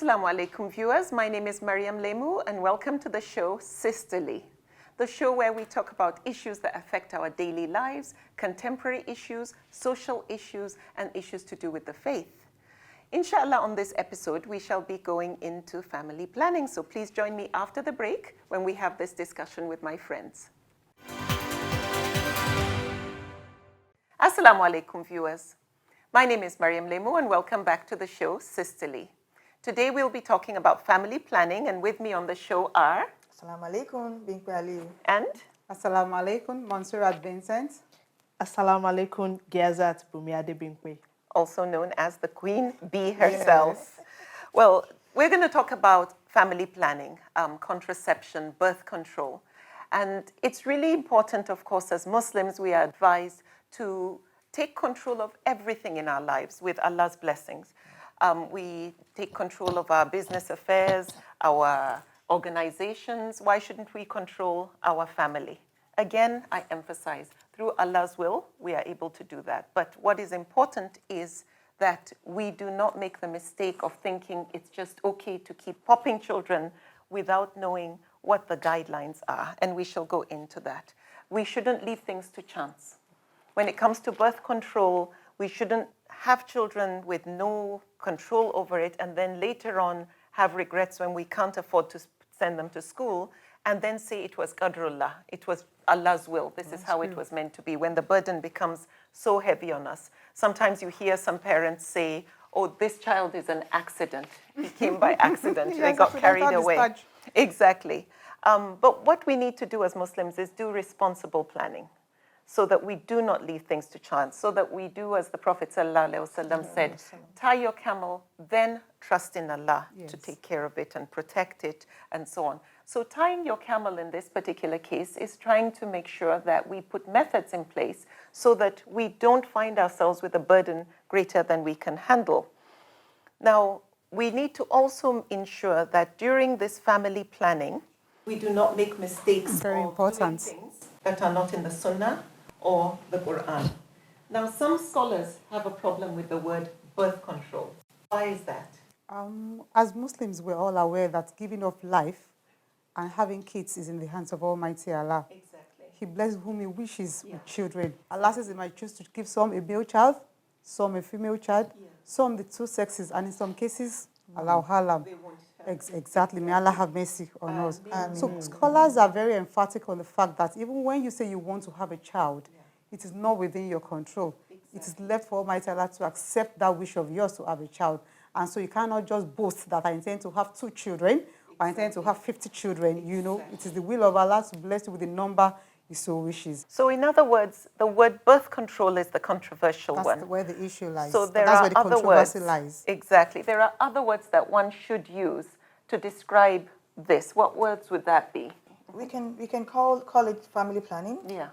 Assalamu alaikum viewers, my name is Maryam Lemu and welcome to the show Sisterly, the show where we talk about issues that affect our daily lives, contemporary issues, social issues and issues to do with the faith. Inshallah, on this episode we shall be going into family planning, so please join me after the break when we have this discussion with my friends. Assalamu alaikum viewers. My name is Maryam Lemu and welcome back to the show Sisterly. Today we'll be talking about family planning and with me on the show are... Assalamu alaikum, Bimpe Aliu. And... Assalamu alaikum, Monsurat Vincent. Assalamu alaikum, Bimpe. Also known as the Queen Bee herself. Yes. Well, we're going to talk about family planning, contraception, birth control. And it's really important, of course, as Muslims, we are advised to take control of everything in our lives with Allah's blessings. We take control of our business affairs, our organizations. Why shouldn't we control our family? Again, I emphasize, through Allah's will, we are able to do that. But what is important is that we do not make the mistake of thinking it's just okay to keep popping children without knowing what the guidelines are. And we shall go into that. We shouldn't leave things to chance. When it comes to birth control, we shouldn't have children with no control over it and then later on have regrets when we can't afford to send them to school and then say it was Qadrullah, it was Allah's will. This is how it was meant to be when the burden becomes so heavy on us. Sometimes you hear some parents say, oh, this child is an accident. He came by accident. They got carried away. Exactly. But what we need to do as Muslims is do responsible planning, so that we do not leave things to chance, so that we do, as the Prophet ﷺ said, tie your camel, then trust in Allah to take care of it and protect it, and so on. So tying your camel in this particular case is trying to make sure that we put methods in place so that we don't find ourselves with a burden greater than we can handle. Now, we need to also ensure that during this family planning, we do not make mistakes Very important. doing things that are not in the Sunnah or the Quran. Now, some scholars have a problem with the word birth control. Why is that? As Muslims, we're all aware that giving of life and having kids is in the hands of Almighty Allah. Exactly. He blesses whom He wishes with children. Allah says He might choose to give some a male child, some a female child, some the two sexes, and in some cases, Allahu Alam. They won't have Exactly. May Allah have mercy on us. So scholars are very emphatic on the fact that even when you say you want to have a child, it is not within your control. It is left for Almighty Allah to accept that wish of yours to have a child. And so you cannot just boast that I intend to have 2 children or I intend to have 50 children. You know, it is the will of Allah to bless you with the number He so wishes. So in other words, the word birth control is the controversial one. That's where the issue lies. So That's where the other controversy words. lies. Exactly. There are other words that one should use to describe this. What words would that be? We can call it family planning. Yeah.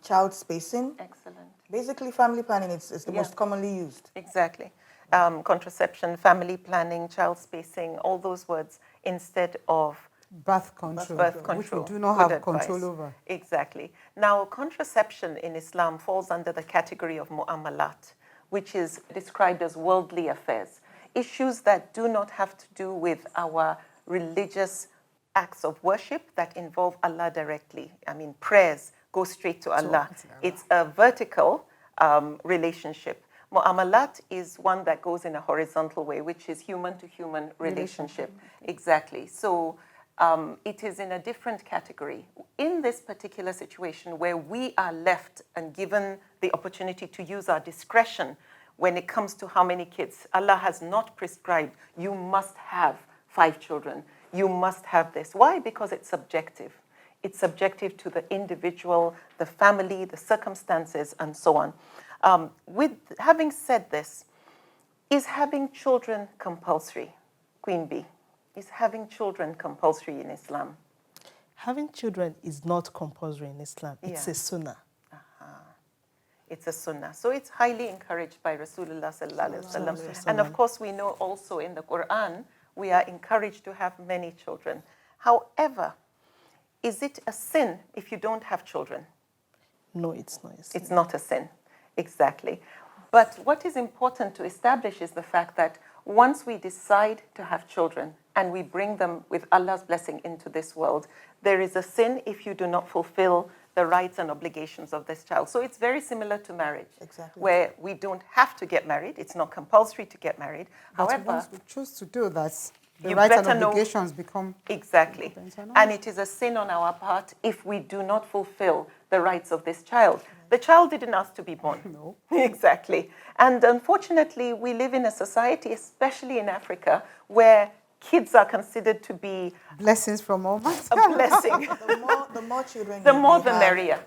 Child spacing. Excellent. Basically, family planning is the most commonly used. Exactly. Contraception, family planning, child spacing, all those words instead of Birth control, which we do not have control over. Exactly. Now, contraception in Islam falls under the category of mu'amalat, which is described as worldly affairs, issues that do not have to do with our religious acts of worship that involve Allah directly. I mean, prayers go straight to Allah. It's a vertical relationship. Mu'amalat is one that goes in a horizontal way, which is human-to-human relationship. Exactly. So it is in a different category. In this particular situation where we are left and given the opportunity to use our discretion when it comes to how many kids, Allah has not prescribed, you must have 5 children, you must have this. Why? Because it's subjective. It's subjective to the individual, the family, the circumstances, and so on. With having said this, is having children compulsory? Queen Bee, is having children compulsory in Islam? Having children is not compulsory in Islam. It's a sunnah. It's a sunnah. So it's highly encouraged by Rasulullah sallallahu alaihi wasallam. And of course, we know also in the Quran, we are encouraged to have many children. However, is it a sin if you don't have children? No, it's not a sin. It's not a sin. Exactly. But what is important to establish is the fact that once we decide to have children and we bring them with Allah's blessing into this world, there is a sin if you do not fulfill the rights and obligations of this child. So it's very similar to marriage, Exactly. where we don't have to get married. It's not compulsory to get married. But However, once we choose to do that, the you rights and better know- obligations become exactly. And it is a sin on our part if we do not fulfill the rights of this child. The child didn't ask to be born. No. Exactly. And unfortunately, we live in a society, especially in Africa, where kids are considered to be blessings from Almighty. a blessing. The more children The you more the have, merrier.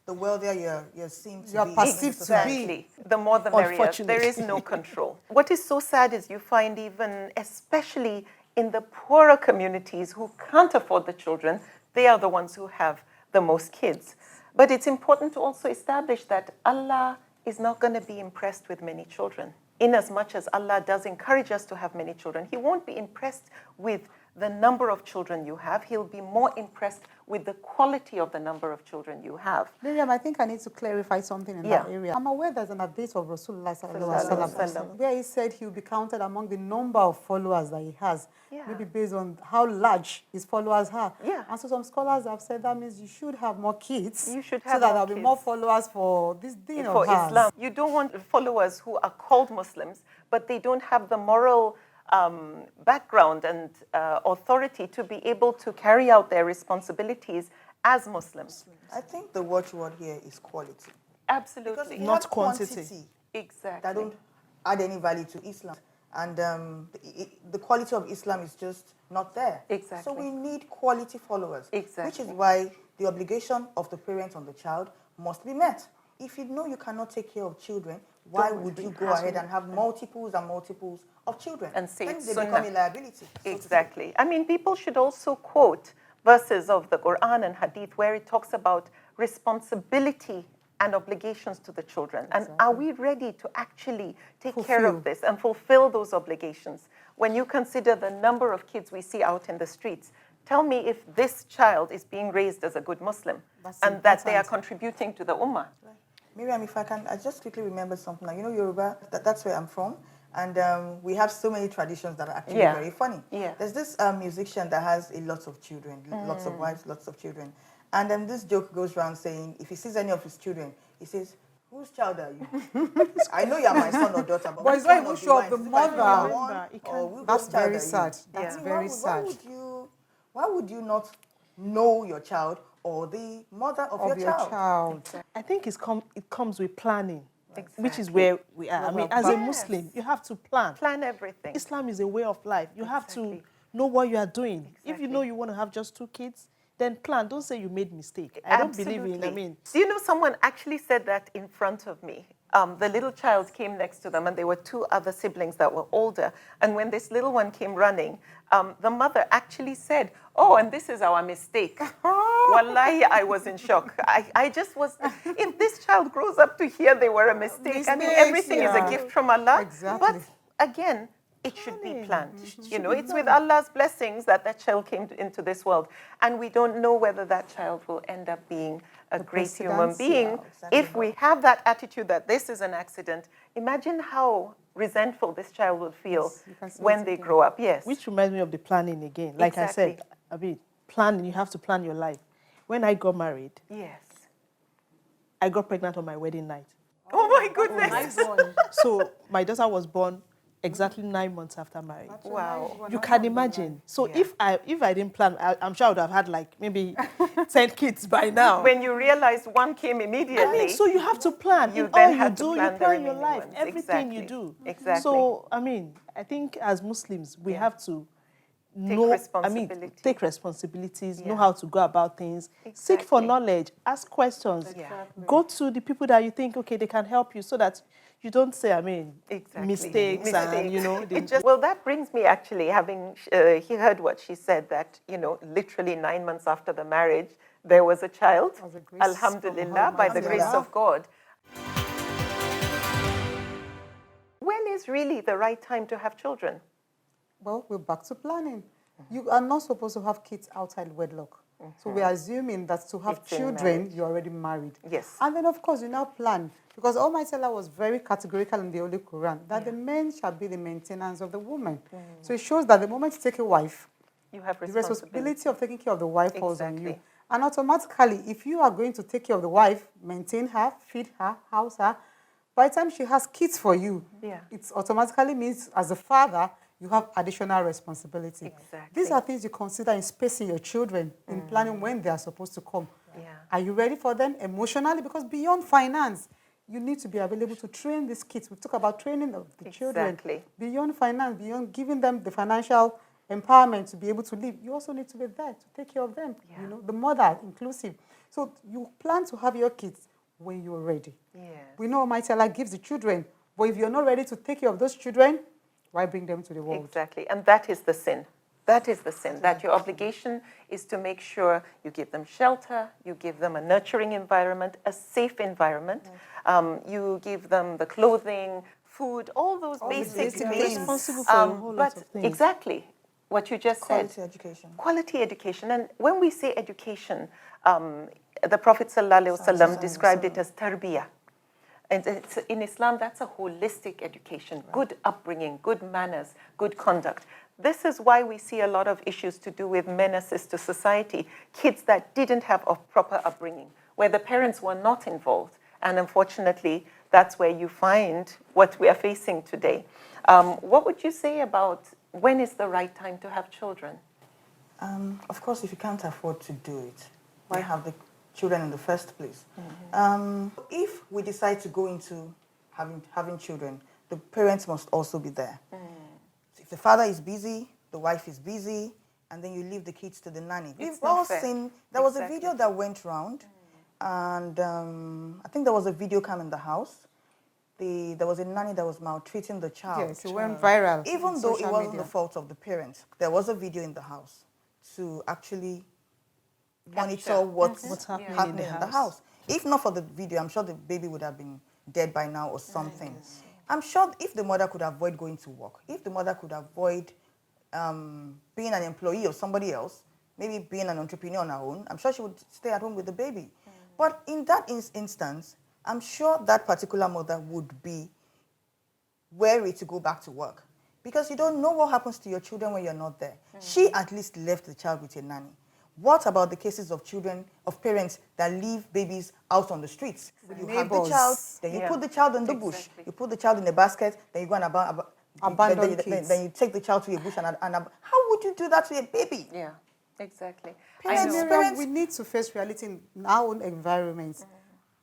The wealthier you're seen to You're be. perceived to be. Exactly. The more the merrier. Unfortunately. There is no control. What is so sad is you find even, especially in the poorer communities who can't afford the children, they are the ones who have the most kids. But it's important to also establish that Allah is not going to be impressed with many children. In as much as Allah does encourage us to have many children, He won't be impressed with the number of children you have. He'll be more impressed with the quality of the number of children you have. Miriam, I think I need to clarify something in that area. I'm aware there's an update of Rasulullah sallallahu alaihi wasallam where he said he will be counted among the number of followers that he has, maybe based on how large his followers are. Yeah. And so some scholars have said that means you should have more kids. You should so have that more there'll be kids. more followers for this deen For of ours. Islam. You don't want followers who are called Muslims, but they don't have the moral background and authority to be able to carry out their responsibilities as Muslims. I think the watchword here is quality. Because Absolutely. we Not have quantity. quantity Exactly. that don't add any value to Islam. And the quality of Islam is just not there. Exactly. So we need quality followers. Exactly. Which is why the obligation of the parent on the child must be met. If you know you cannot take care of children, why would you go ahead and have multiples and multiples of children? And say then it's they sunnah. become a liability. so to speak. Exactly. I mean, people should also quote verses of the Quran and Hadith where it talks about responsibility and obligations to the children. And are we ready to actually take care of this and fulfill those obligations? When you consider the number of kids we see out in the streets, tell me if this child is being raised as a good Muslim and that they are contributing to the ummah. Miriam, if I can, I just quickly remember something. Like, you know, Yoruba, that's where I'm from. And we have so many traditions that are actually very funny. Yeah. There's this musician that has a lot of children, lots of wives, lots of children. And then this joke goes around saying, if he sees any of his children, he says, whose child are you? I know you're my son or daughter, but But it's not even sure of the mother. That's very sad. That's very sad. Why would you not know your child or the mother of your child? I think it comes with planning, which is Exactly. where we are. I mean, as a Muslim, you have to plan. Plan everything. Islam is a way of life. You have to know what you are doing. If you know you want to have just 2 kids, then plan. Don't say you made mistake. I don't believe in, Do you know someone actually said that in front of me? The little child came next to them and there were 2 other siblings that were older. And when this little one came running, the mother actually said, oh, and this is our mistake. Wallahi, I was in shock. I just was, if this child grows up to hear they were a mistake, I mean, everything is a gift from Allah. Exactly. But again, it should be planned. You know, it's with Allah's blessings that that child came into this world. And we don't know whether that child will end up being a great human being. If we have that attitude that this is an accident, imagine how resentful this child will feel when they grow up. Yes. Which reminds me of the planning again. Like I said, I mean, planning, you have to plan your life. When I got married, yes. I got pregnant on my wedding night. Oh my goodness. So my daughter was born exactly 9 months after marriage. Wow. You can imagine. So if I didn't plan, I'm sure I would have had like maybe 10 kids by now. When you realize one came immediately. I mean, so you have to plan. You In then all you have to do, plan you the plan your remaining life. ones. Everything you Exactly. do. Exactly. So, I mean, I think as Muslims, we have to take responsibilities, know how to go about things, seek for knowledge, ask questions, go to the people that you think, okay, they can help you so that you don't say, mistakes. And, you know. Well, that brings me actually, having he heard what she said, that, you know, literally 9 months after the marriage, there was a child. Alhamdulillah, by the grace of God. When is really the right time to have children? Well, we're back to planning. You are not supposed to have kids outside wedlock. So we're assuming that to have It's in children, marriage. you're already married. Yes. And then, of course, you now plan. Because Almighty Allah was very categorical in the Holy Quran that the men shall be the maintenance of the woman. So it shows that the moment you take a wife, You have the responsibility. responsibility of taking care of the wife falls on you. Exactly. And automatically, if you are going to take care of the wife, maintain her, feed her, house her, by the time she has kids for you, it automatically means as a father, you have additional responsibility. Exactly. These are things you consider in spacing your children, in planning when they are supposed to come. Yeah. Are you ready for them emotionally? Because beyond finance, you need to be available to train these kids. We talk about training of the children. Exactly. Beyond finance, beyond giving them the financial empowerment to be able to live, you also need to be there to take care of them. You know, the mother inclusive. So you plan to have your kids when you're ready. Yes. We know Almighty Allah gives the children, but if you're not ready to take care of those children, why bring them to the world? Exactly. And that is the sin. That is the sin, that your obligation is to make sure you give them shelter, you give them a nurturing environment, a safe environment, you give them the clothing, food, all those basic basic things. things. Responsible for a whole lot of things. Exactly, what you just Quality said. education. Quality education. And when we say education, the Prophet ﷺ described it as tarbiyah. And it's, in Islam, that's a holistic education, good upbringing, good manners, good conduct. This is why we see a lot of issues to do with menaces to society, kids that didn't have a proper upbringing, where the parents were not involved. And unfortunately, that's where you find what we are facing today. What would you say about when is the right time to have children? Of course, if you can't afford to do it, why have the children in the first place? If we decide to go into having children, the parents must also be there. If the father is busy, the wife is busy, and then you leave the kids to the nanny. We've all seen, there was a video that went round, and I think there was a video cam in the house. There was a nanny that was maltreating the child. Yes, it went viral. Even on though it social wasn't media. the fault of the parents, there was a video in the house to actually monitor what's happening in the house. If not for the video, I'm sure the baby would have been dead by now or something. I'm sure if the mother could avoid going to work, if the mother could avoid being an employee of somebody else, maybe being an entrepreneur on her own, I'm sure she would stay at home with the baby. But in that instance, I'm sure that particular mother would be wary to go back to work because you don't know what happens to your children when you're not there. She at least left the child with a nanny. What about the cases of children, of parents that leave babies out on the streets? You have the child, then you put the child in the bush. You put the child in a basket, then you go and Abandon kids. Then you take the child to a bush how would you do that to a baby? Yeah, exactly. Miriam, we need to face reality in our own environments.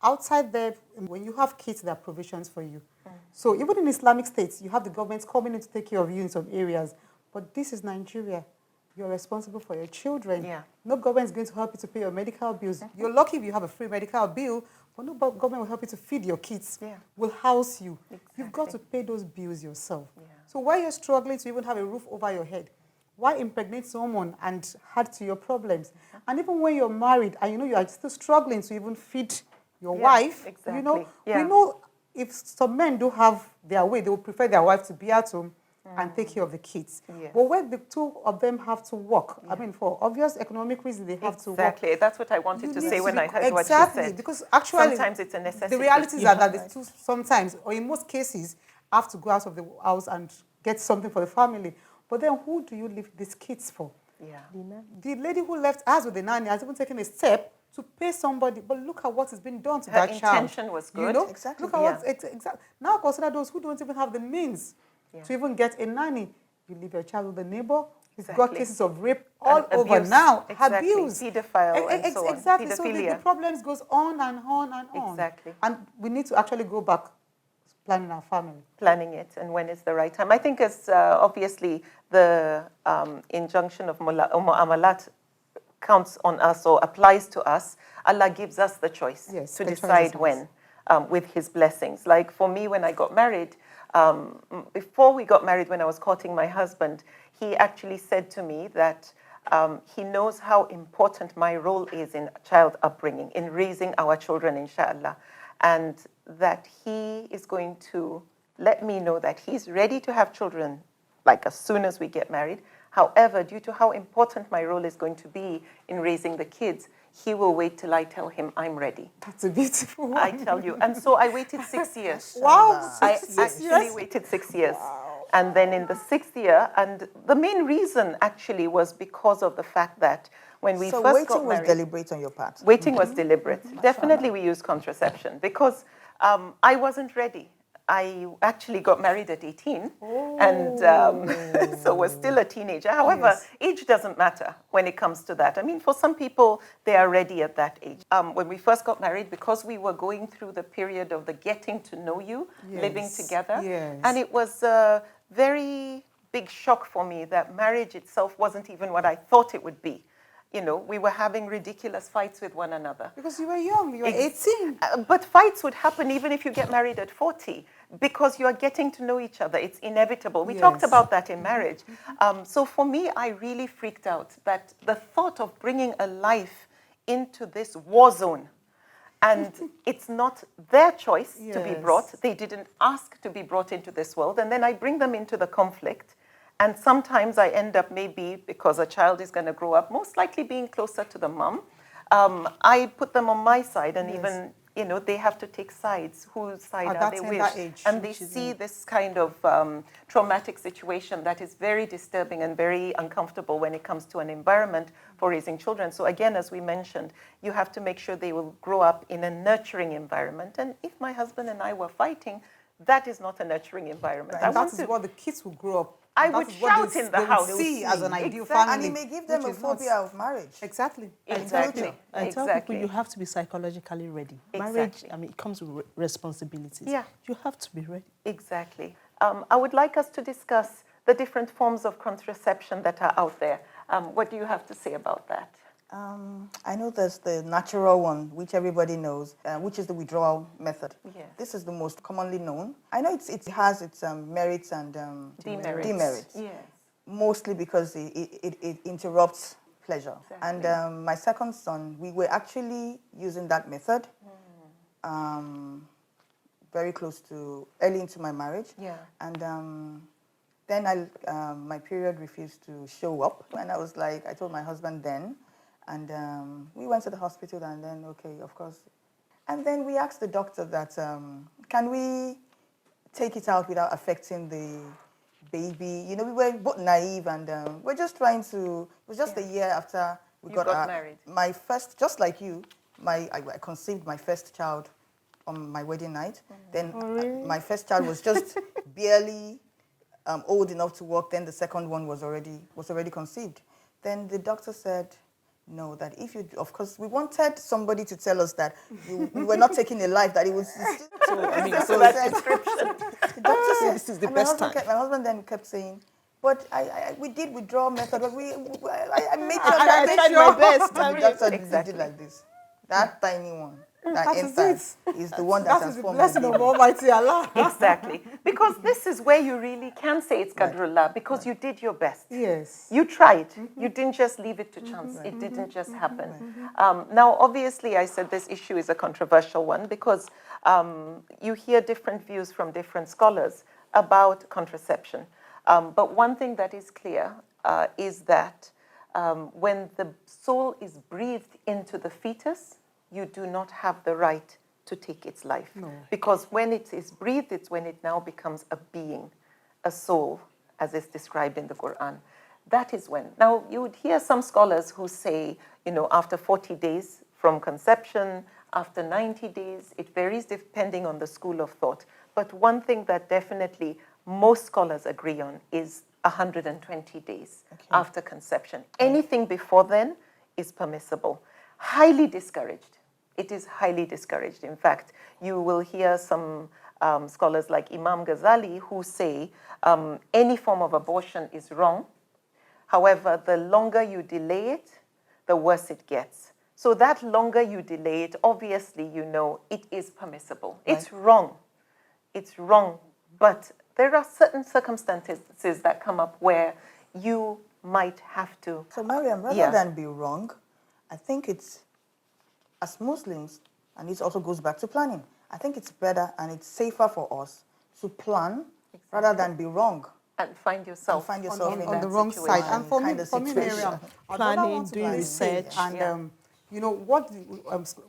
Outside there, when you have kids, there are provisions for you. So even in Islamic states, you have the government coming in to take care of you in some areas. But this is Nigeria. You're responsible for your children. No government is going to help you to pay your medical bills. You're lucky if you have a free medical bill, but no government will help you to feed your kids, will house you. You've got to pay those bills yourself. So while you're struggling to even have a roof over your head, why impregnate someone and add to your problems? And even when you're married and you know you are still struggling to even feed your wife, you know, we know if some men do have their way, they would prefer their wife to be at home and take care of the kids. But when the two of them have to work, I mean, for obvious economic reasons, they have to work. Exactly. That's what I wanted to say when I heard what you said. Because actually, sometimes it's a necessity. The realities are that the two sometimes, or in most cases, have to go out of the house and get something for the family. But then who do you leave these kids for? The lady who left us with the nanny has even taken a step to pay somebody, but look at what has been done to that child. Her intention was good. You know? Exactly. Look at what, exactly. Now consider those who don't even have the means to even get a nanny. You leave your child with a neighbor. We've got cases of rape all over now. Abuse. Pedophile and so on. Exactly. So the problems goes on and on and on. Exactly. And we need to actually go back planning our family. Planning it and when is the right time. I think it's obviously the injunction of Mu'amalat counts on us or applies to us. Allah gives us the choice to decide when with His blessings. Like for me, when I got married, before we got married, when I was courting my husband, he actually said to me that he knows how important my role is in child upbringing, in raising our children, inshallah, and that he is going to let me know that he's ready to have children, like as soon as we get married, However, due to how important my role is going to be in raising the kids, he will wait till I tell him I'm ready. That's a beautiful one. I tell you. And so I waited 6 years. Wow, I 6 actually years. waited 6 years. And then in the 6th year, and the main reason actually was because of the fact that when we first got married... So waiting was deliberate on your part? Waiting was deliberate. Definitely we used contraception because I wasn't ready. I actually got married at 18 and so was still a teenager. However, age doesn't matter when it comes to that. I mean, for some people, they are ready at that age. When we first got married, because we were going through the period of the getting to know you, living together, and it was a very big shock for me that marriage itself wasn't even what I thought it would be. You know, we were having ridiculous fights with one another. Because you were young, you were 18. But fights would happen even if you get married at 40 because you are getting to know each other. It's inevitable. We talked about that in marriage. So for me, I really freaked out that the thought of bringing a life into this war zone, and it's not their choice to be brought. They didn't ask to be brought into this world. And then I bring them into the conflict. And sometimes I end up, maybe because a child is going to grow up, most likely being closer to the mom. I put them on my side, and even, you know, they have to take sides. Whose side are they with? And they see this kind of traumatic situation that is very disturbing and very uncomfortable when it comes to an environment for raising children. So again, as we mentioned, you have to make sure they will grow up in a nurturing environment. And if my husband and I were fighting, that is not a nurturing environment. Right. That is what the kids will grow up. I would shout in the house. See as an ideal family. And it may give them a phobia of marriage. Exactly. Exactly. I tell people you have to be psychologically ready. Marriage, I mean, it comes with responsibilities. Yeah. You have to be ready. Exactly. I would like us to discuss the different forms of contraception that are out there. What do you have to say about that? I know there's the natural one, which everybody knows, which is the withdrawal method. Yes. This is the most commonly known. I know it has its merits and demerits. Yes. Mostly because it interrupts pleasure. Exactly. And my second son, we were actually using that method very close to early into my marriage. Yeah. And then my period refused to show up. And I was like, I told my husband then, and we went to the hospital, and then, okay, of course. And then we asked the doctor that, can we take it out without affecting the baby? You know, we were both naive, and we're just trying to, it was just a year after we got married. My first, just like you, I conceived my first child on my wedding night. Then my first child was just barely old enough to walk. Then the second one was already conceived. Then the doctor said, no, that if you, of course, we wanted somebody to tell us that we were not taking a life, that it was. So, I mean, so that description. The doctor said, this is the best time. My husband then kept saying, but we did withdrawal method, but I made sure I that tried my best. the doctor did like this. That tiny one. That enters is the one that has formed. That is the blessing of Almighty Allah. Exactly. Because this is where you really can say it's Qadrullah, because you did your best. Yes. You tried. You didn't just leave it to chance. It didn't just happen. Now, obviously, I said this issue is a controversial one because you hear different views from different scholars about contraception. But one thing that is clear is that when the soul is breathed into the fetus, you do not have the right to take its life. No. Because when it is breathed, it's when it now becomes a being, a soul, as is described in the Quran. That is when. Now, you would hear some scholars who say, you know, after 40 days from conception, after 90 days, it varies depending on the school of thought. But one thing that definitely most scholars agree on is 120 days after conception. Anything before then is permissible. Highly discouraged. It is highly discouraged. In fact, you will hear some scholars like Imam Ghazali who say any form of abortion is wrong. However, the longer you delay it, the worse it gets. So that longer you delay it, obviously, you know, it is permissible. Right. It's wrong. It's wrong. But there are certain circumstances that come up where you might have to. So, Maryam, rather than be wrong, I think it's, as Muslims, and this also goes back to planning, I think it's better and it's safer for us to plan rather than be wrong. And find yourself, on the wrong side. And for me, Miriam, planning, doing research. And, you know, what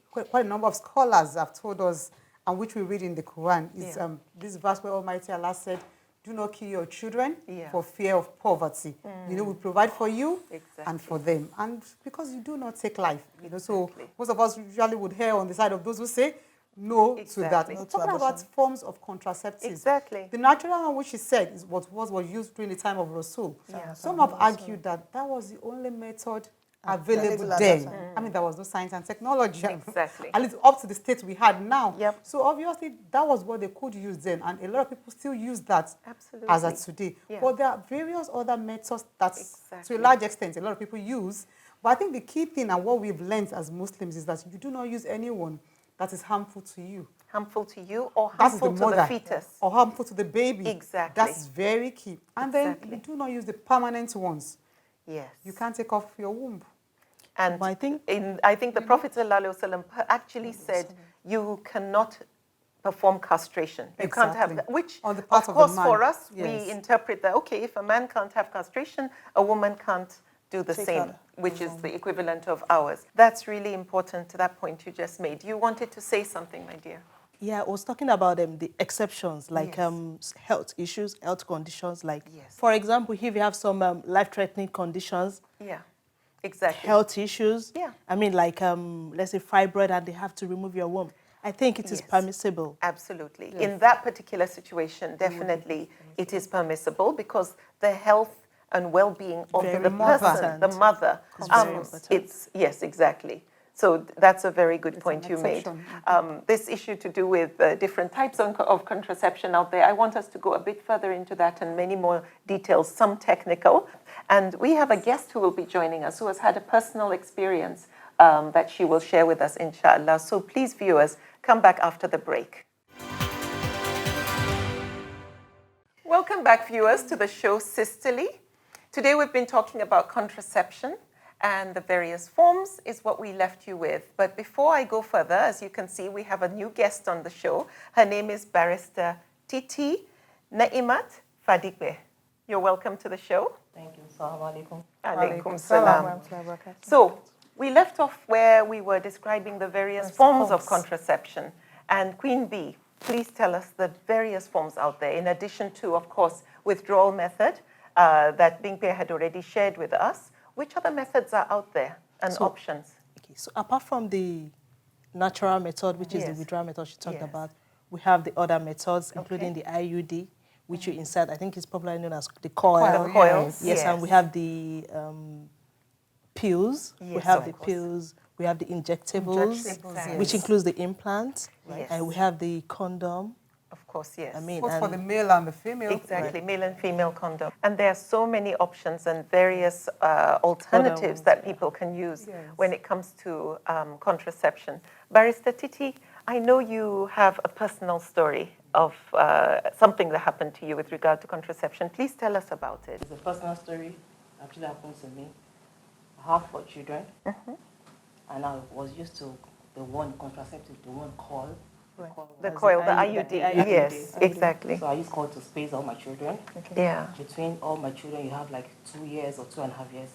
quite a number of scholars have told us, and which we read in the Quran, is this verse where Almighty Allah said, do not kill your children for fear of poverty. You know, we provide for you and for them. And because you do not take life, you know, so most of us usually would err on the side of those who say no to that. We're talking about forms of contraceptives. Exactly. The natural one, which she said, is what was used during the time of Rasul. Some have argued that that was the only method available then. I mean, there was no science and technology. Exactly. At least up to the state we had now. Yep. So obviously, that was what they could use then. And a lot of people still use that as of today. Yeah. But there are various other methods that, to a large extent, a lot of people use. But I think the key thing and what we've learned as Muslims is that you do not use anyone that is harmful to you. Harmful to you or harmful to the fetus. Or harmful to the baby. Exactly. That's very key. And then you do not use the permanent ones. Yes. You can't take off your womb. And I think the Prophet ﷺ actually said you cannot perform castration. You can't have that, which on the part of course the man. for us, we interpret that, okay, if a man can't have castration, a woman can't do the same, which is the equivalent of ours. That's really important to that point you just made. You wanted to say something, my dear. Yeah, I was talking about the exceptions, like health issues, health conditions. Like, for example, if you have some life-threatening conditions, exactly, health issues. I mean, like, let's say fibroid, and they have to remove your womb. I think it is permissible. Absolutely. In that particular situation, definitely it is permissible because the health and well-being of the person, the mother, yes, exactly. So that's a very good point you made. This issue to do with different types of contraception out there, I want us to go a bit further into that and many more details, some technical. And we have a guest who will be joining us who has had a personal experience that she will share with us, inshallah. So please, viewers, come back after the break. Welcome back, viewers, to the show Sisterly. Today we've been talking about contraception, and the various forms is what we left you with. But before I go further, as you can see, we have a new guest on the show. Her name is Barrister Titi Naimat Fadigbe. You're welcome to the show. Thank you. Assalamu alaikum. Alaikum salam. So we left off where we were describing the various forms of contraception. And Queen Bee, please tell us the various forms out there, in addition to, of course, withdrawal method that Bimpe had already shared with us. Which other methods are out there and options? Okay, so apart from the natural method, which is the withdrawal method she talked about, we have the other methods, including the IUD, which you insert. I think it's popularly known as the coil. The coils. Yes, and we have the pills. We have the pills. We have the injectables, which includes the implants. And we have the condom. Of course, yes. I mean, both for the male and the female. Exactly, male and female condom. And there are so many options and various alternatives that people can use when it comes to contraception. Barrister Titi, I know you have a personal story of something that happened to you with regard to contraception. Please tell us about it. It's a personal story. Actually happened to me. I have 4 children. And I was used to the one contraceptive, the one coil. The coil, the IUD. Yes, exactly. So I use coil to space all my children. Yeah. Between all my children, you have like 2 years or 2.5 years.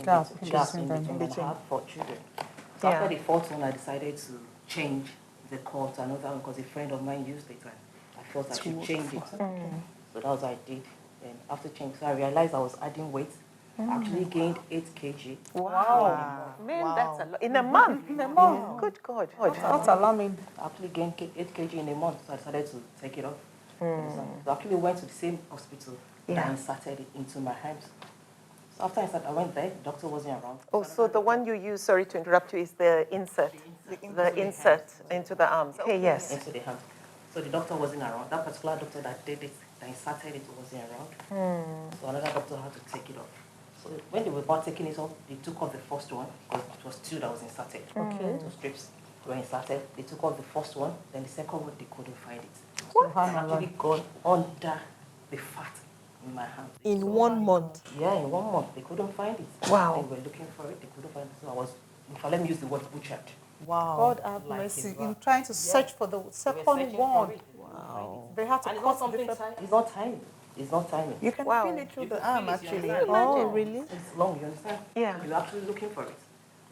Gap in between. And I have 4 children. So after the 4th one, I decided to change the coil to another one because a friend of mine used it and I thought I should change it. So that was what I did. And after changing, so I realized I was adding weight. I actually gained 8 kg. Wow. Man, that's a lot. In a month? In a month? Yeah. Good God. That's alarming. I actually gained 8 kg in a month, so I decided to take it off. So I actually went to the same hospital and I inserted it into my hands. So after I went there, the doctor wasn't around. Oh, so the one you use, sorry to interrupt you, is the insert. The insert into the arms. Okay, yes. Into the hand. So the doctor wasn't around. That particular doctor that did it, that inserted it, wasn't around. So another doctor had to take it off. So when they were about taking it off, they took off the first one, because it was 2 that was inserted. Okay. 2 strips were inserted. They took off the first one, then the second one, they couldn't find it. What? It actually gone under the fat in my hand. In 1 month? Yeah, in 1 month. They couldn't find it. Wow. They were looking for it, they couldn't find it. So I was, let me use the word butchered. Wow. God have mercy. In trying to search for the second one. Wow. They had to cut the It's not tiny. It's not timing. You can feel it through the arm, actually. Oh, really? It's long, you understand? Yeah. You're actually looking for it.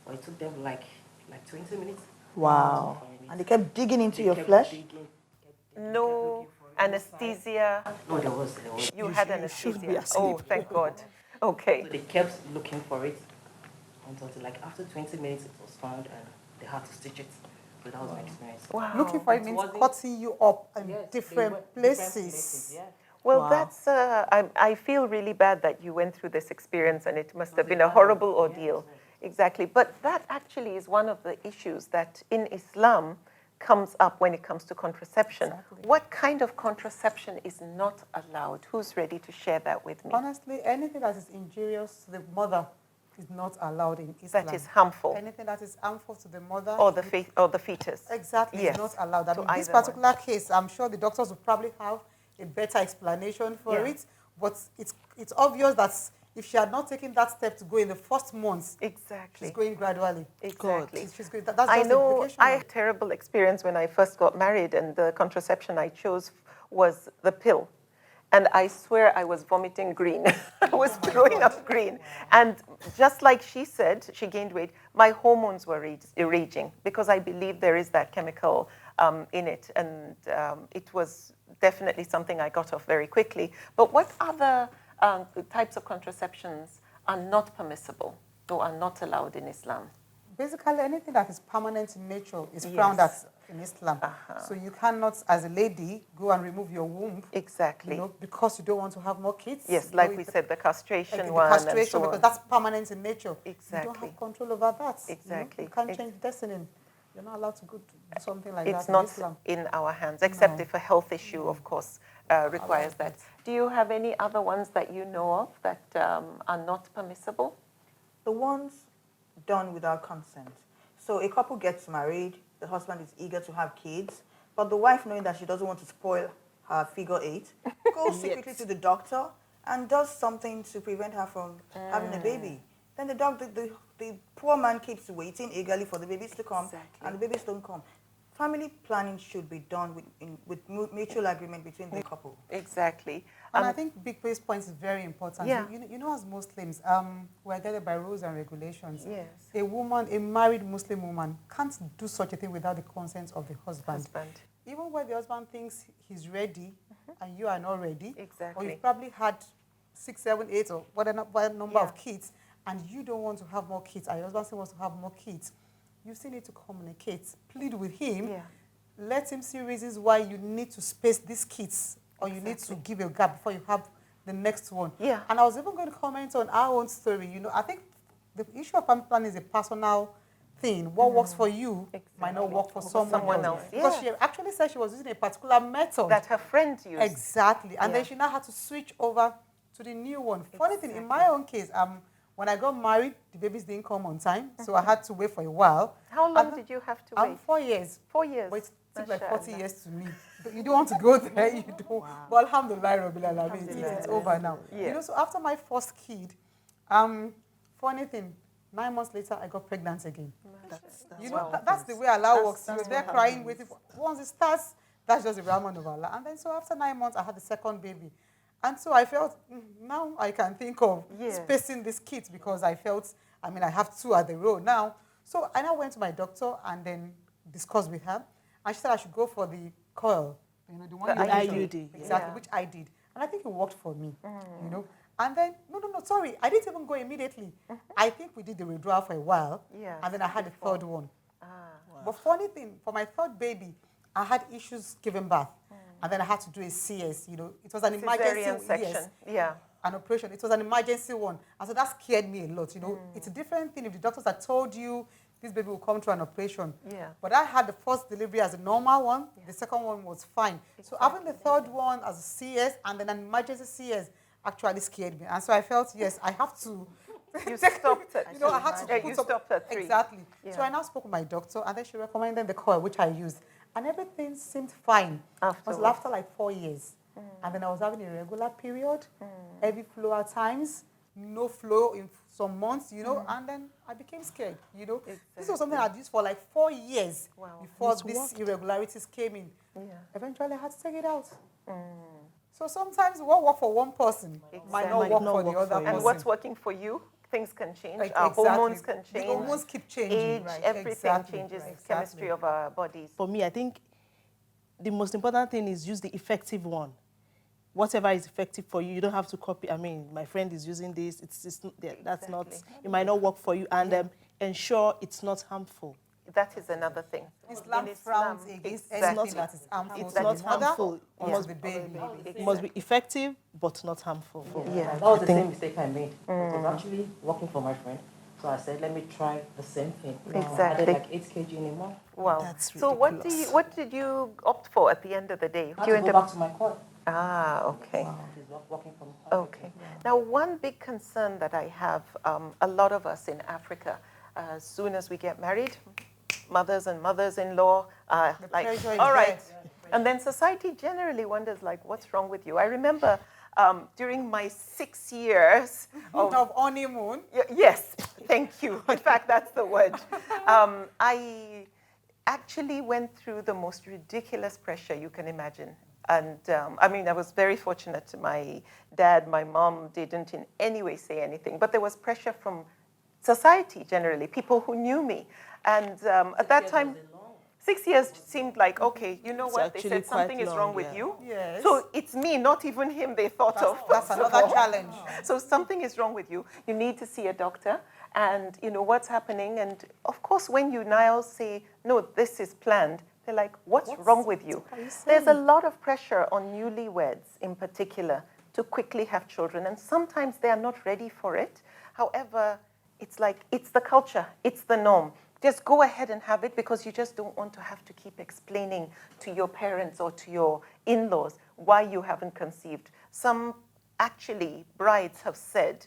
But it took them like 20 minutes. Wow. And they kept digging into your Kept flesh. digging, No anesthesia. No, there was. You had you should be anesthesia. asleep. Oh, thank God. Okay. So they kept looking for it until like after 20 minutes it was found and they had to stitch it. So that was my experience. Wow. Looking for it means cutting you up in different places. Yeah. Well, Wow. that's, I feel really bad that you went through this experience and it must have been a horrible ordeal. Exactly. But that actually is one of the issues that in Islam comes up when it comes to contraception. What kind of contraception is not allowed? Who's ready to share that with me? Honestly, anything that is injurious to the mother is not allowed in Islam. That is harmful. Anything that is harmful to the mother Or the fetus. exactly Yes. is not allowed. I To mean, this either one. particular case, I'm sure the doctors will probably have a better explanation for Yeah. it, but it's obvious that if she had not taken that step to go in the first months, Exactly. she's going gradually. Exactly. She's going, that's I just the know implication I of had a terrible experience when I first got married, and the contraception I chose was the pill. And I swear I was vomiting green. I was throwing up green. And just like she said, she gained weight, my hormones were raging because I believe there is that chemical in it. And it was definitely something I got off very quickly. But what other types of contraceptions are not permissible or are not allowed in Islam? Basically, anything that is permanent in nature is frowned at in Islam. So you cannot, as a lady, go and remove your womb. Exactly. You know, because you don't want to have more kids. Yes, You like know, we said, the castration like the one. castration, and so because on. that's permanent in nature. You Exactly. don't have control over that. Exactly. You can't change destiny. You're not allowed to go do something like It's that not in Islam. in our hands, except No. if a health issue, of course, requires that. Do you have any other ones that you know of that are not permissible? The ones done without consent. So a couple gets married, the husband is eager to have kids, but the wife, knowing that she doesn't want to spoil her figure 8, goes secretly to the doctor and does something to prevent her from having a baby. Then the poor man keeps waiting eagerly for the babies to come, and the babies don't come. Family planning should be done with mutual agreement between the couple. Exactly. And I think Big Place point is very important. Yeah. You know, as Muslims, we're guided by rules and regulations. Yes. A woman, a married Muslim woman, can't do such a thing without the consent of the husband. Even when the husband thinks he's ready and you are not ready, Exactly. or you've probably had 6, 7, 8, or whatever number of kids, and you don't want to have more kids, and your husband still wants to have more kids, you still need to communicate, plead with him, let him see reasons why you need to space these kids, or you need to give a gap before you have the next one. Yeah. And I was even going to comment on our own story. You know, I think the issue of family planning is a personal thing. What works for you might not work for someone else. Because she actually said she was using a particular method that her friend used. Exactly. And then she now had to switch over to the new one. Funny thing, in my own case, when I got married, the babies didn't come on time, so I had to wait for a while. How long did you have to wait? 4 years. 4 years. But it took like 40 years to me. You don't want to go there, you don't. Wow. But alhamdulillah, Rabbil Alamin, it's over now. You know, so after my first kid, funny thing, 9 months later, I got pregnant again. You know, that's the way Allah works. You're there crying, waiting. Once it starts, that's just the Rahman of Allah. And then so after 9 months, I had the second baby. And so I felt, now I can think of spacing this kit because I felt, I mean, I have 2 at the row now. So I now went to my doctor and then discussed with her. And she said I should go for the coil, you know, the one the IUD. Exactly, which I did. And I think it worked for me, you know. And then, no, sorry, I didn't even go immediately. I think we did the withdrawal for a while. And then I had the third one. But funny thing, for my third baby, I had issues giving birth. And then I had to do a CS, you know. It was an emergency section. An operation. It was an emergency one. And so that scared me a lot, you know. It's a different thing if the doctors had told you this baby will come through an operation. But I had the first delivery as a normal one. The second one was fine. So having the third one as a CS and then an emergency CS actually scared me. And so I felt, yes, I have to. You stopped it. You know, I had to put you stopped at 3. Exactly. So I now spoke with my doctor, and then she recommended the coil, which I used. And everything seemed fine. After like 4 years. And then I was having a regular period, heavy flow at times, no flow in some months, you know, and then I became scared, you know. This was something I'd used for like 4 years before these irregularities came in. Eventually, I had to take it out. So sometimes what works for one person might not work for the other person. And what's working for you, things can change. Like, Our exactly. hormones can change. The hormones keep changing. Age, Right. everything changes the chemistry of our bodies. For me, I think the most important thing is use the effective one. Whatever is effective for you, you don't have to copy. I mean, my friend is using this. That's not. It might not work for you, and ensure it's not harmful. That is another thing. Islam frowns against anything that is harmful. It's not harmful. It must be baby. It must be effective, but not harmful. Yeah, that was the same mistake I made. It was actually working for my friend. So I said, let me try the same thing. Exactly. I did like 8 kg in a month. Wow. That's so what did you opt for at the end of the day? I had to go back to my court. Ah, okay. She's working from home. Okay. Now, one big concern that I have, a lot of us in Africa, as soon as we get married, mothers and mothers-in-law are like, all right. And then society generally wonders, like, what's wrong with you? I remember during my 6 years of honeymoon. Yes, thank you. In fact, that's the word. I actually went through the most ridiculous pressure you can imagine. And I mean, I was very fortunate. My dad, my mom didn't in any way say anything, but there was pressure from society generally, people who knew me. And at that time, 6 years seemed like, okay, you know what? They said something is wrong with you. Yes. So it's me, not even him they thought of. That's another challenge. So something is wrong with you. You need to see a doctor and you know what's happening. And of course, when you now say, no, this is planned, they're like, what's wrong with you? There's a lot of pressure on newlyweds in particular to quickly have children. And sometimes they are not ready for it. However, it's like, it's the culture, it's the norm. Just go ahead and have it because you just don't want to have to keep explaining to your parents or to your in-laws why you haven't conceived. Some actually brides have said,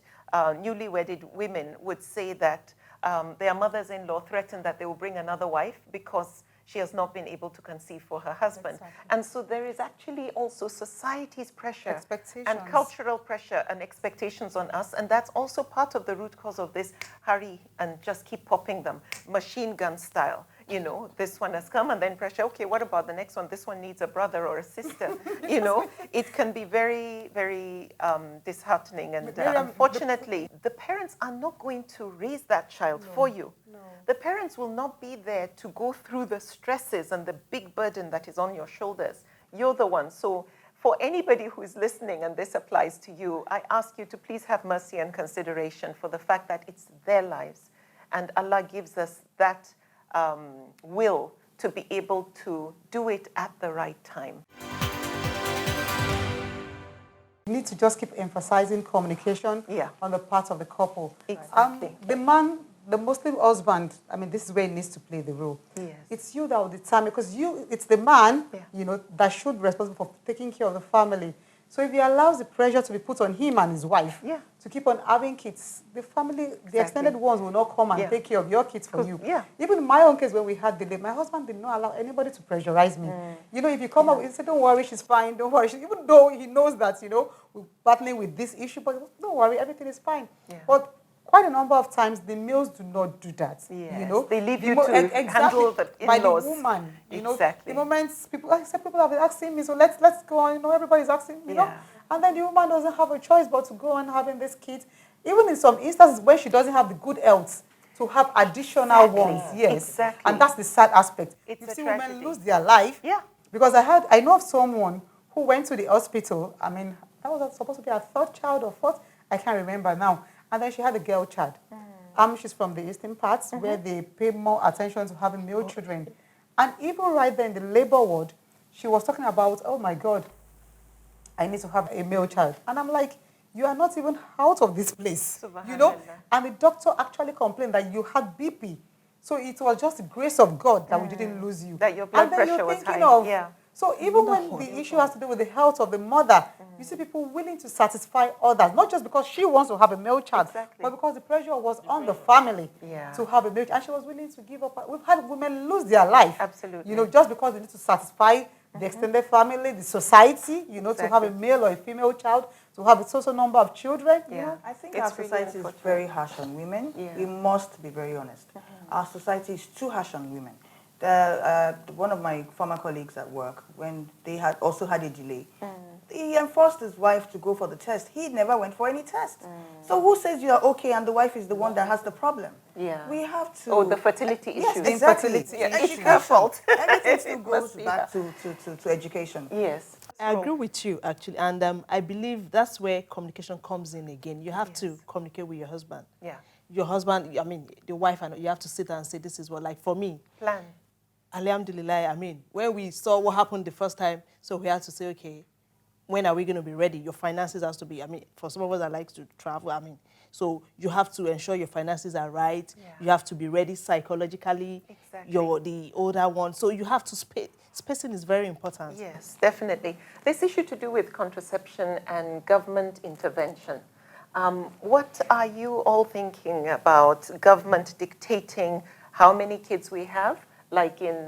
newly wedded women would say that their mothers-in-law threatened that they will bring another wife because she has not been able to conceive for her husband. Exactly. And so there is actually also society's pressure and cultural pressure and expectations on us. And that's also part of the root cause of this hurry and just keep popping them, machine gun style. You know, this one has come and then pressure, okay, what about the next one? This one needs a brother or a sister. You know, it can be very, very disheartening. And unfortunately, the parents are not going to raise that child for you. No. The parents will not be there to go through the stresses and the big burden that is on your shoulders. You're the one. So for anybody who is listening, and this applies to you, I ask you to please have mercy and consideration for the fact that it's their lives. And Allah gives us that will to be able to do it at the right time. You need to just keep emphasizing communication on the part of the couple. Exactly. The man, the Muslim husband, I mean, this is where he needs to play the role. Yes. It's you that will determine, because it's the man, you know, that should be responsible for taking care of the family. So if he allows the pressure to be put on him and his wife to keep on having kids, the family, the extended ones will not come and take care of your kids for you. Even in my own case, when we had delay, my husband did not allow anybody to pressurize me. You know, if you come up and say, don't worry, she's fine, don't worry. Even though he knows that, you know, we're battling with this issue, but don't worry, everything is fine. But quite a number of times, the males do not do that. Yes. You know, they leave you to handle the in-laws. By the woman, you know, the moment people have been asking me, so let's go on. You know, everybody's asking, you know, and then the woman doesn't have a choice but to go on having this kid. Even in some instances where she doesn't have the good health to have additional ones. Yes, exactly. And that's the sad aspect. It's you see women lose their life. Yeah. Because I know of someone who went to the hospital. I mean, that was supposed to be her third child or fourth. I can't remember now. And then she had a girl child. She's from the eastern parts where they pay more attention to having male children. And even right there in the labor ward, she was talking about, oh my God, I need to have a male child. And I'm like, you are not even out of this place, you know? And the doctor actually complained that you had BP. So it was just the grace of God that we didn't lose you. That your blood pressure was high. So even when the issue has to do with the health of the mother, you see people willing to satisfy others, not just because she wants to have a male child, but because the pressure was on the family to have a male child. And she was willing to give up. We've had women lose their life. Absolutely. You know, just because they need to satisfy the extended family, the society, you know, to have a male or a female child, to have a total number of children. You know? I think our society is very harsh on women. We must be very honest. Our society is too harsh on women. One of my former colleagues at work, when they had also had a delay, he enforced his wife to go for the test. He never went for any test. So who says you are okay and the wife is the one that has the problem? Yeah. We have to... Oh, the fertility yes, issue. exactly. Yeah, it's her fault. Everything still It goes must be back her. to education. Yes. I agree with you, actually. And I believe that's where communication comes in again. You have to communicate with your husband. Yeah. Your husband, I mean, the wife, and you have to sit down and say, this is what, like for me, Plan. Alhamdulillah, I mean, when we saw what happened the first time, so we had to say, okay, when are we going to be ready? Your finances has to be, I mean, for some of us that like to travel, I mean, so you have to ensure your finances are right. Yeah. You have to be ready psychologically. Exactly. You're the older one. So you have to spacing is very important. Yes, definitely. This issue to do with contraception and government intervention. What are you all thinking about government dictating how many kids we have, like in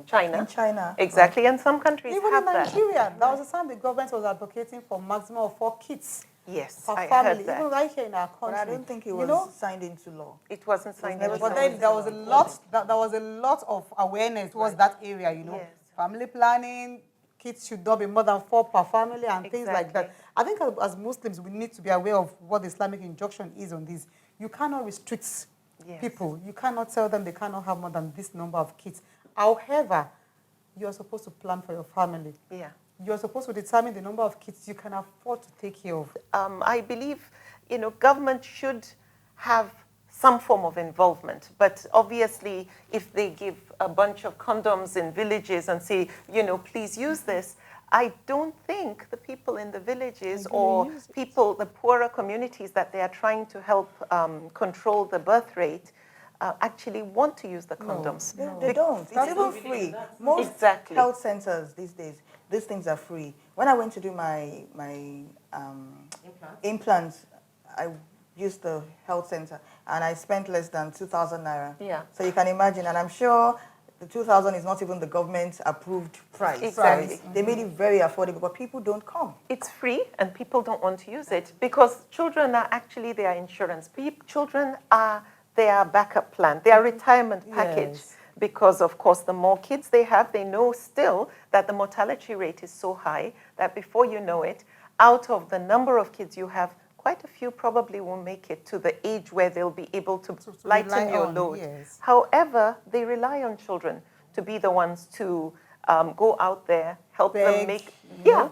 China? In China. Exactly, and some countries Even have in that. Nigeria, there was a time the government was advocating for maximum of 4 kids Yes, per I family, heard that. even right here in our But country. I don't think it You was know, signed into law. It wasn't signed never into but law. then there was a lot of awareness towards that area, you know. Yes. Family planning, kids should not be more than 4 per family and things like that. Exactly. I think as Muslims, we need to be aware of what the Islamic injunction is on this. You cannot restrict Yes. people. You cannot tell them they cannot have more than this number of kids. However, you are supposed to plan for your family. Yeah. You are supposed to determine the number of kids you can afford to take care of. I believe, government should have some form of involvement. But obviously, if they give a bunch of condoms in villages and say, please use this, I don't think the people in the villages or people, the poorer communities that they are trying to help control the birth rate, actually want to use the condoms. They don't. It's even free. Most Exactly. health centers these days, these things are free. When I went to do my implants, I used the health center and I spent less than 2,000 naira. Yeah. So you can imagine, and I'm sure the 2,000 is not even the government approved price. Exactly. They made it very affordable, but people don't come. It's free and people don't want to use it because children are actually their insurance. Children are their backup plan, their retirement package. Yes. Because, of course, the more kids they have, they know still that the mortality rate is so high that before you know it, out of the number of kids you have, quite a few probably won't make it to the age where they'll be able to lighten your load. Yes. However, they rely on children to be the ones to go out there, help them make,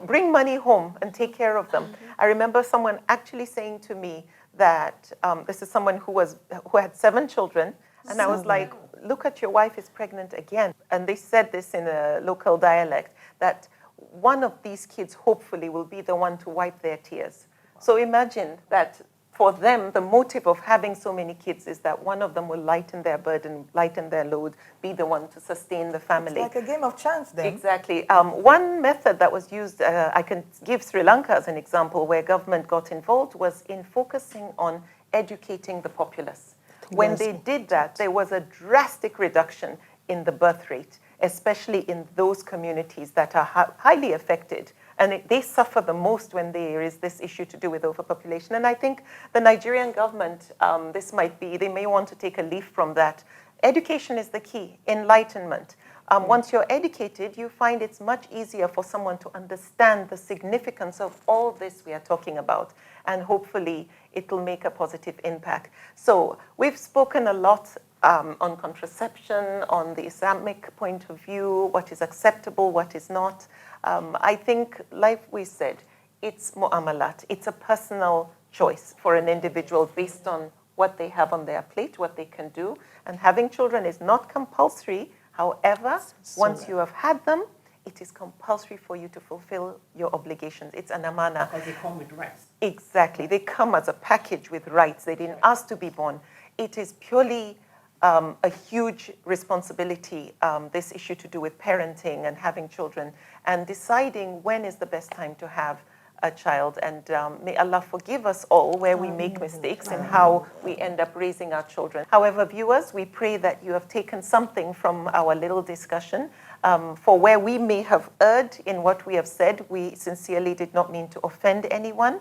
bring money home and take care of them. I remember someone actually saying to me that this is someone who had 7 children, and I was like, look at your wife is pregnant again. And they said this in a local dialect, that one of these kids hopefully will be the one to wipe their tears. So imagine that for them, the motive of having so many kids is that one of them will lighten their burden, lighten their load, be the one to sustain the family. It's like a game of chance then. Exactly. One method that was used, I can give Sri Lanka as an example, where government got involved, was in focusing on educating the populace. When they did that, there was a drastic reduction in the birth rate, especially in those communities that are highly affected. And they suffer the most when there is this issue to do with overpopulation. And I think the Nigerian government, they may want to take a leaf from that. Education is the key, enlightenment. Once you're educated, you find it's much easier for someone to understand the significance of all this we are talking about. And hopefully, it will make a positive impact. So we've spoken a lot on contraception, on the Islamic point of view, what is acceptable, what is not. I think, like we said, it's mu'amalat. It's a personal choice for an individual based on what they have on their plate, what they can do. And having children is not compulsory. However, once you have had them, it is compulsory for you to fulfill your obligations. It's an amana. Because they come with rights. Exactly. They come as a package with rights. They didn't ask to be born. It is purely a huge responsibility, this issue to do with parenting and having children and deciding when is the best time to have a child. And may Allah forgive us all where we make mistakes in how we end up raising our children. However, viewers, we pray that you have taken something from our little discussion. For where we may have erred in what we have said, we sincerely did not mean to offend anyone.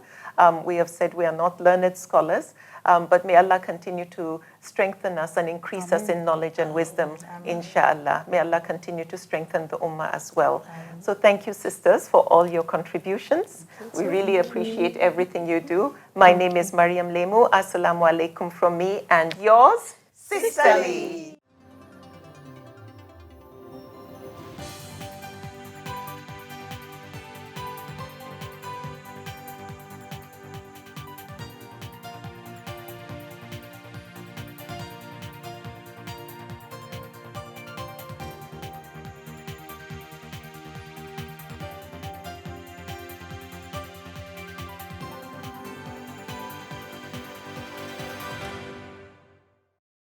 We have said we are not learned scholars, but may Allah continue to strengthen us and increase us in knowledge and wisdom, inshallah. May Allah continue to strengthen the ummah as well. So thank you, sisters, for all your contributions. We really appreciate everything you do. My name is Maryam Lemu. Assalamu alaikum from me and yours, Sisterly.